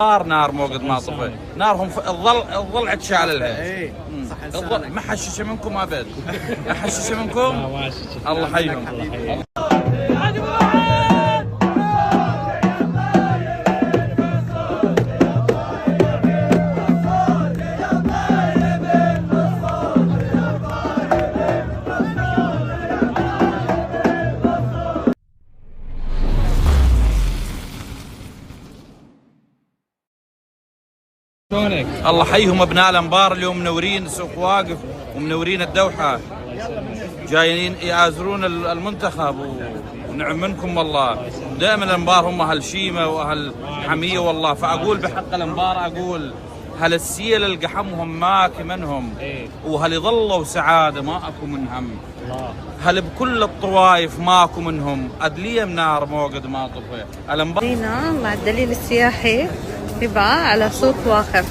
نار موقد ما طفى، نارهم الظل عتشال لها. اي صح. الظل ما حشش منكم ابد. ما حشش منكم. الله يحييهم. شلونك؟ الله يحييهم ابناء الانبار، اليوم منورين سوق واقف ومنورين الدوحه، جايين يآزرون المنتخب ونعم منكم والله. دائما الانبار هم اهل شيمه واهل حميه والله، فاقول بحق الانبار اقول هل السيل القحمهم ماك منهم، وهل يظلوا سعاده ما اكو منهم، هل بكل الطوائف ماكو منهم، ادليه منار موقد ما طفى الانبار. مع الدليل السياحي هبة على سوق واقف.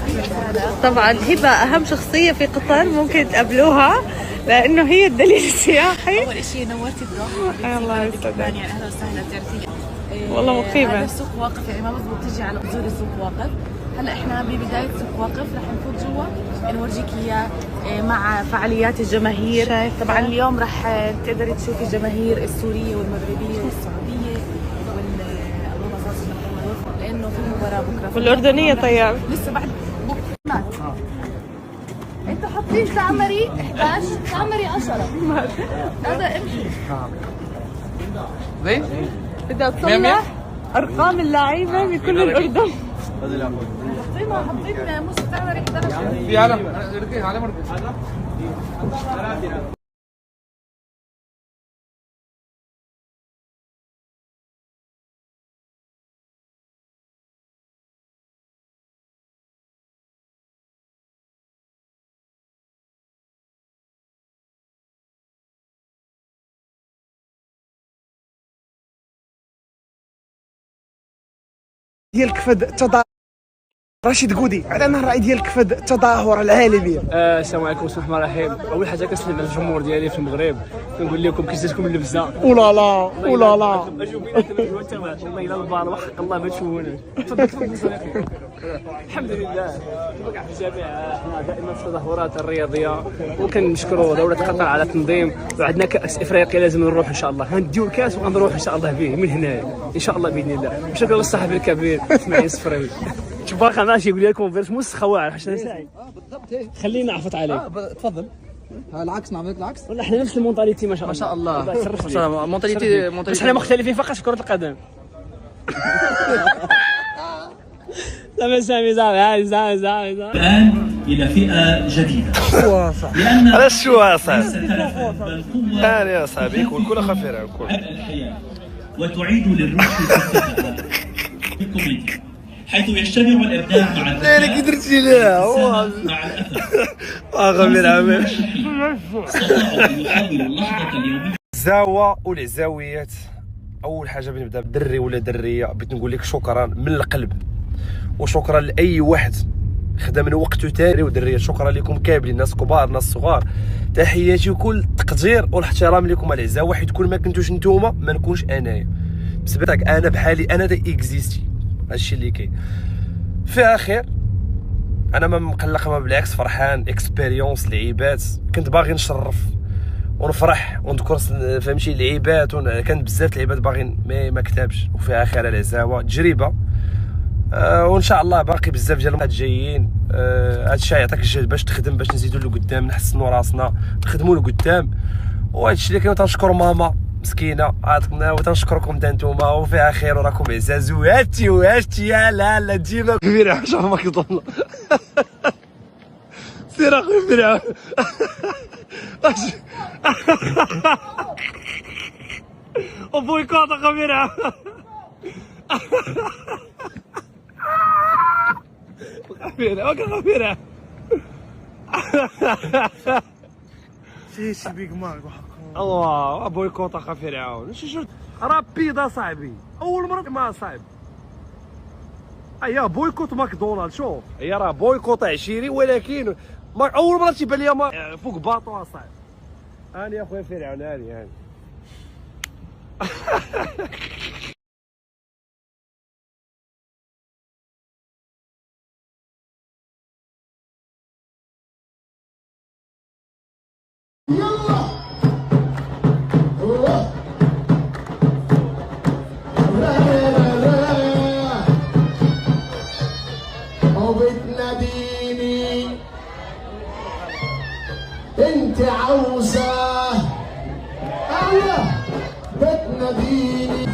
طبعا هبة أهم شخصية في قطر ممكن تقابلوها لأنه هي الدليل السياحي. أول شيء نورتي الدوحة. الله يسعدك. يعني أهلا وسهلا زيارتي. والله مقيمة. هذا سوق واقف، يعني ما بضبط تجي على حضور سوق واقف. هلا احنا ببداية سوق واقف، رح نفوت جوا نورجيك اياه مع فعاليات الجماهير. طبعا اليوم رح تقدري تشوفي الجماهير السورية والمغربية والسعودية لانه في مباراه بكره والأردنية. طيب لسه بعد بكره. انتوا حاطين تعمري 11 تعمري 10. هذا امشي زين بدها تصلح أرقام اللعيبة بكل الأردن. حاطين موسى تعمري 11. في علم علم ديال كفد رشيد قودي على نهر رأي ديال كفد التظاهر العالمي. السلام عليكم بسم الله الرحمن الرحيم. اول حاجه كنسلم على الجمهور ديالي في المغرب، كنقول لكم كي جاتكم اللبسه اولا لا اولا لا اجوا بينا تبجوا انت والله الا البار وحق الله ما تشوفونا. تفضل صديقي. الحمد لله كاع في الجميع احنا دائما في التظاهرات الرياضيه، وكنشكروا دوله قطر على التنظيم، وعندنا كاس افريقيا لازم نروح ان شاء الله، غنديو الكاس وغنروح ان شاء الله به من هنا ان شاء الله باذن الله. شكرا للصاحب الكبير اسماعيل الصفراوي. شباك ماشي يقول لكم فيرس موسخه واعر حتى ساعي. بالضبط. خلينا عفت عليك. تفضل. العكس نعمل العكس. والله احنا نفس المونتاليتي ما شاء الله. ما شاء الله. ما شاء الله مونتاليتي بس احنا مختلفين فقط في كرة القدم. سامي زعما زعما الآن إلى فئة جديدة. على الشواصة. أنا يا صاحبي كل خفيرة كل. الحياة وتعيد للرشد صفتها بالكوميديا، حيث يجتمع الإبداع مع الذكاء مع الأثر. يحاول اللحظة اليومية. الزاوة والعزاويات. أول حاجة بنبدا بدري ولا درية، بغيت نقول لك شكرا من القلب، وشكرا لأي واحد خدم من وقته تاري ودريه. شكرا لكم كاملين، ناس كبار ناس صغار، تحياتي وكل تقدير والاحترام لكم الأعزاء. واحد كل ما كنتوش نتوما ما نكونش انايا، بسبتك انا بحالي انا دا اكزيستي. هادشي اللي كاين. في اخر انا ما مقلق، ما بالعكس فرحان. اكسبيريونس لعيبات كنت باغي نشرف ونفرح ونذكر فهمتي لعيبات، كان بزاف لعيبات باغيين ما كتبش. وفي اخر العزاوه تجربه، وان شاء الله باقي بزاف ديال المرات جايين. هادشي يعطيك الجهد باش تخدم، باش نزيدو لقدام، نحسنوا راسنا، نخدموا لقدام. وهادشي اللي كاين. تنشكر ماما مسكينه عاطتنا، وتنشكركم انت نتوما. وفي اخر وراكم عزاز وهاتي يا لا ديما كبيره شوف ما كيظن. سير اخويا كبيره. وبويكوت كبيرة. خبيرة. شي بيك مارك الله بويكوطا فرعون. شو رابيدا صاحبي، اول مره ما صعب. ايا بويكوت ماكدونالد. شوف هي راه بويكوط عشيري، ولكن اول مره تيبان ليا فوق باطو صاحب. هاني يا خويا فرعون، هاني وبتناديني انت عاوزة ايوه بتناديني.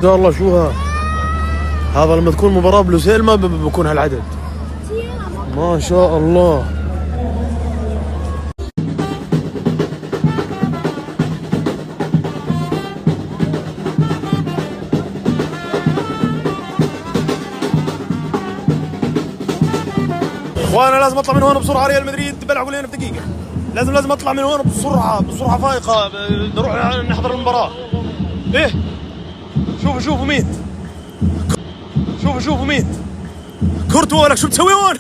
والله شو هذا لما تكون مباراة بلوسيل ما بكون هالعدد. ما شاء الله. وانا لازم اطلع من هون بسرعة. ريال مدريد بلعبوا لنا بدقيقة. لازم اطلع من هون بسرعة فائقة. نروح نحضر المباراة. ايه شوفوا مين. شوفوا مين. كورتوا لك شو بتسوي هون؟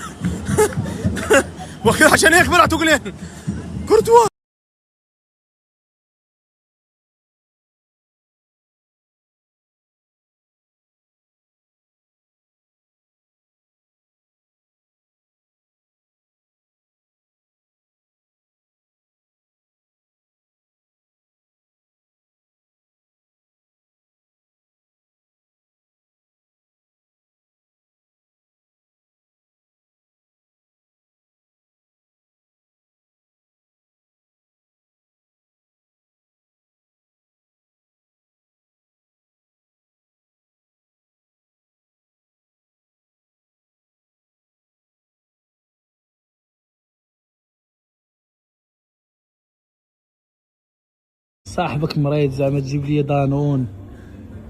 عشان هيك بلعتوا جولين. كورتوا صاحبك مريض زعما تجيب لي دانون،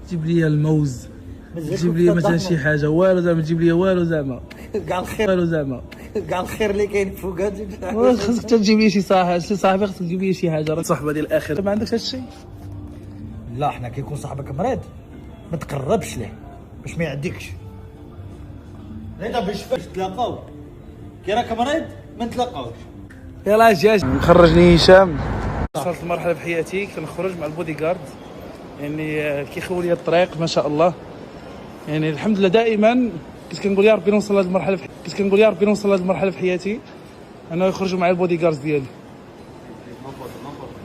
تجيب لي الموز، تجيب لي مثلا شي حاجه والو زعما تجيب لي والو زعما كاع الخير والو زعما كاع الخير اللي كاين فوق خاصك تجيب لي شي صاحبي خاصك تجيب لي شي حاجه. صاحبه ديال الاخر ما عندكش هادشي؟ لا حنا كيكون صاحبك مريض ما تقربش ليه باش ما يعديكش. هذا باش تلاقاو كي راك مريض ما نتلاقاوش. يلاه جاج مخرجني هشام. وصلت لمرحله في حياتي كنخرج مع البودي جارد، يعني كيخول لي الطريق ما شاء الله. يعني الحمد لله دائما كنت كنقول يا ربي نوصل لهذه المرحله في حياتي انه يخرجوا معي البودي جاردز ديالي.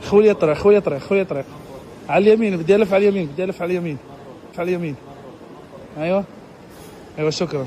خولي الطريق على اليمين. بدي الف على اليمين. ايوه شكرا.